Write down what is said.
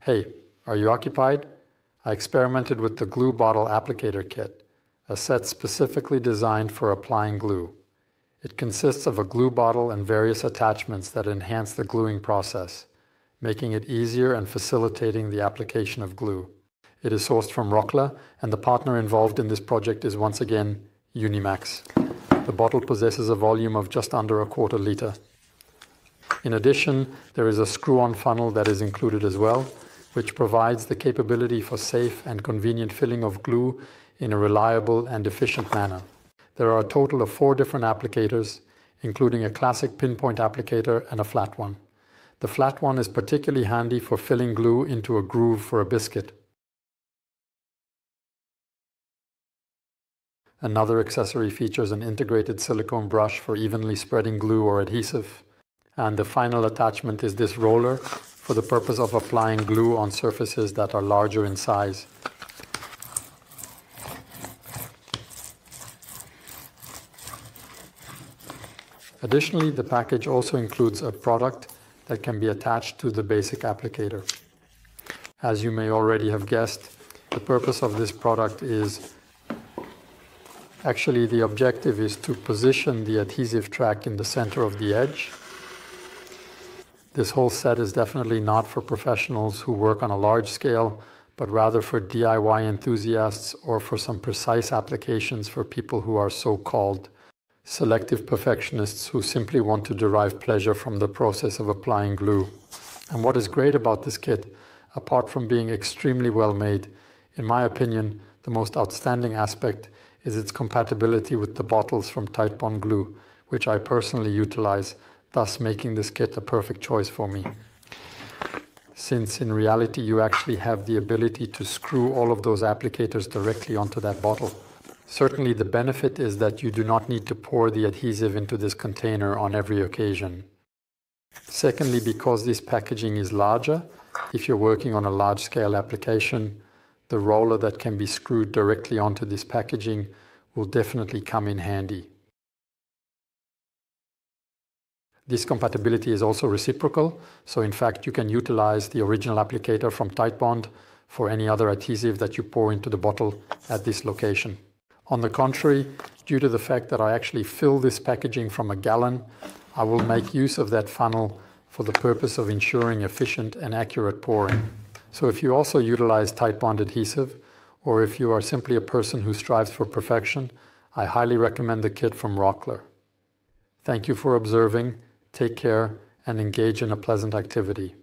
Hey, are you occupied? I experimented with the glue bottle applicator kit, a set specifically designed for applying glue. It consists of a glue bottle and various attachments that enhance the gluing process, making it easier and facilitating the application of glue. It is sourced from Rockler, and the partner involved in this project is once again uni-max. The bottle possesses a volume of just under 1/4 liter. In addition, there is a screw-on funnel that is included as well, which provides the capability for safe and convenient filling of glue in a reliable and efficient manner. There are a total of 4 different applicators, including a classic pinpoint applicator and a flat one. The flat one is particularly handy for filling glue into a groove for a biscuit. Another accessory features an integrated silicone brush for evenly spreading glue or adhesive. And the final attachment is this roller for the purpose of applying glue on surfaces that are larger in size. Additionally, the package also includes a product that can be attached to the basic applicator. As you may already have guessed, the purpose of this product is actually the objective is to position the adhesive track in the center of the edge. This whole set is definitely not for professionals who work on a large scale, but rather for DIY enthusiasts or for some precise applications for people who are so-called selective perfectionists who simply want to derive pleasure from the process of applying glue. And what is great about this kit, apart from being extremely well made, in my opinion, the most outstanding aspect is its compatibility with the bottles from Titebond glue, which I personally utilize, thus making this kit a perfect choice for me. Since in reality you actually have the ability to screw all of those applicators directly onto that bottle. Certainly the benefit is that you do not need to pour the adhesive into this container on every occasion. Secondly, because this packaging is larger, if you're working on a large-scale application, the roller that can be screwed directly onto this packaging will definitely come in handy. This compatibility is also reciprocal, so in fact you can utilize the original applicator from Titebond for any other adhesive that you pour into the bottle at this location. On the contrary, due to the fact that I actually fill this packaging from a gallon, I will make use of that funnel for the purpose of ensuring efficient and accurate pouring. So if you also utilize Titebond adhesive, or if you are simply a person who strives for perfection, I highly recommend the kit from Rockler. Thank you for observing, take care, and engage in a pleasant activity.